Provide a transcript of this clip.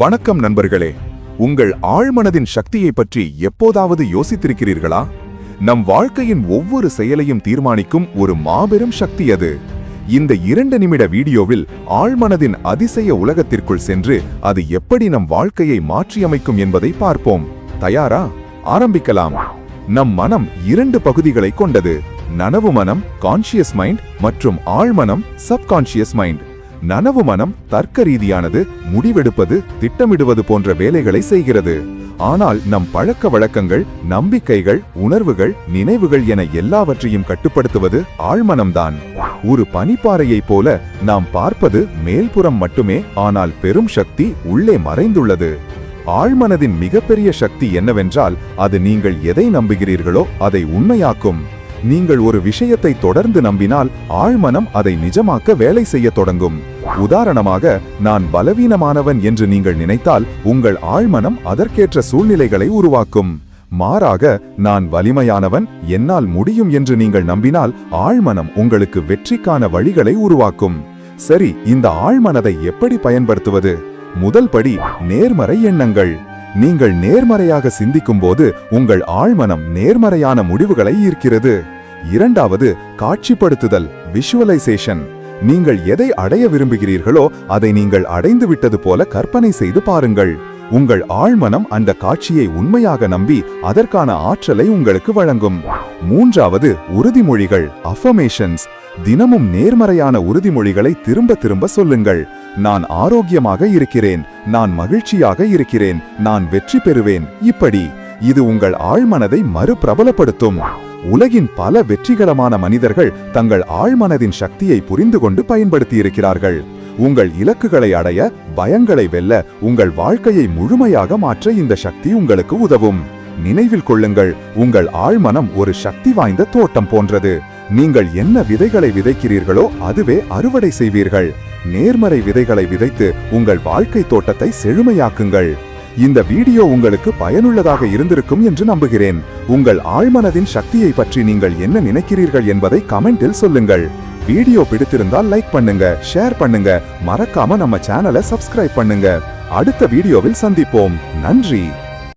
வணக்கம் நண்பர்களே. உங்கள் ஆழ்மனதின் சக்தியை பற்றி எப்போதாவது யோசித்திருக்கிறீர்களா? நம் வாழ்க்கையின் ஒவ்வொரு செயலையும் தீர்மானிக்கும் ஒரு மாபெரும் சக்தி அது. இந்த 2 நிமிட வீடியோவில் ஆழ்மனதின் அதிசய உலகத்திற்குள் சென்று அது எப்படி நம் வாழ்க்கையை மாற்றியமைக்கும் என்பதை பார்ப்போம். தயாரா? ஆரம்பிக்கலாம். நம் மனம் 2 பகுதிகளை கொண்டது. நனவு மனம் கான்ஷியஸ் மைண்ட் மற்றும் ஆழ்மனம் சப்கான்ஷியஸ் மைண்ட். நனவு மனம் தர்க்க ரீதியானது, முடிவெடுப்பது, திட்டமிடுவது போன்ற வேலைகளை செய்கிறது. ஆனால் நம் பழக்க வழக்கங்கள், நம்பிக்கைகள், உணர்வுகள், நினைவுகள் என எல்லாவற்றையும் கட்டுப்படுத்துவது ஆழ்மனம்தான். ஒரு பனிப்பாறையைப் போல நாம் பார்ப்பது மேல்புறம் மட்டுமே, ஆனால் பெரும் சக்தி உள்ளே மறைந்துள்ளது. ஆழ்மனதின் மிகப்பெரிய சக்தி என்னவென்றால் அது நீங்கள் எதை நம்புகிறீர்களோ அதை உண்மையாக்கும். நீங்கள் ஒரு விஷயத்தை தொடர்ந்து நம்பினால் ஆழ்மனம் அதை நிஜமாக்க வேலை செய்ய தொடங்கும். உதாரணமாக, நான் பலவீனமானவன் என்று நீங்கள் நினைத்தால் உங்கள் ஆழ்மனம் அதற்கேற்ற சூழ்நிலைகளை உருவாக்கும். மாறாக, நான் வலிமையானவன், என்னால் முடியும் என்று நீங்கள் நம்பினால் ஆழ்மனம் உங்களுக்கு வெற்றிக்கான வழிகளை உருவாக்கும். சரி, இந்த ஆழ்மனதை எப்படி பயன்படுத்துவது? முதல் படி நேர்மறை எண்ணங்கள். நீங்கள் நேர்மறையாக சிந்திக்கும் போது உங்கள் ஆழ்மனம் நேர்மறையான முடிவுகளை ஈர்க்கிறது. இரண்டாவது, காட்சிப்படுத்துதல், விஷுவலைசேஷன். நீங்கள் எதை அடைய விரும்புகிறீர்களோ அதை நீங்கள் அடைந்து விட்டது போல கற்பனை செய்து பாருங்கள். உங்கள் ஆழ்மனம் அந்த காட்சியை உண்மையாக நம்பி அதற்கான ஆற்றலை உங்களுக்கு வழங்கும். மூன்றாவது, உறுதிமொழிகள், அஃபர்மேஷன்ஸ். தினமும் நேர்மறையான உறுதிமொழிகளை திரும்ப திரும்ப சொல்லுங்கள். நான் ஆரோக்கியமாக இருக்கிறேன், நான் மகிழ்ச்சியாக இருக்கிறேன், நான் வெற்றி பெறுவேன். இப்படி இது உங்கள் ஆழ்மனதை மறுபிரபலப்படுத்தும். உலகின் பல வெற்றிகரமான மனிதர்கள் தங்கள் ஆழ்மனதின் சக்தியை புரிந்து கொண்டு பயன்படுத்தியிருக்கிறார்கள். உங்கள் இலக்குகளை அடைய, பயங்களை வெல்ல, உங்கள் வாழ்க்கையை முழுமையாக மாற்ற இந்த சக்தி உங்களுக்கு உதவும். நினைவில் கொள்ளுங்கள், உங்கள் ஆழ்மனம் ஒரு சக்தி வாய்ந்த தோட்டம் போன்றது. நீங்கள் என்ன விதைகளை விதைக்கிறீர்களோ அதுவே அறுவடை செய்வீர்கள். நேர்மறை விதைகளை விதைத்து உங்கள் வாழ்க்கை தோட்டத்தை செழுமையாக்குங்கள். இந்த வீடியோ உங்களுக்கு பயனுள்ளதாக இருந்திருக்கும் என்று நம்புகிறேன். உங்கள் ஆழ்மனதின் சக்தியை பற்றி நீங்கள் என்ன நினைக்கிறீர்கள் என்பதை கமெண்டில் சொல்லுங்கள். வீடியோ பிடித்திருந்தால் லைக் பண்ணுங்க, ஷேர் பண்ணுங்க, மறக்காம நம்ம சேனலை சப்ஸ்கிரைப் பண்ணுங்க. அடுத்த வீடியோவில் சந்திப்போம். நன்றி.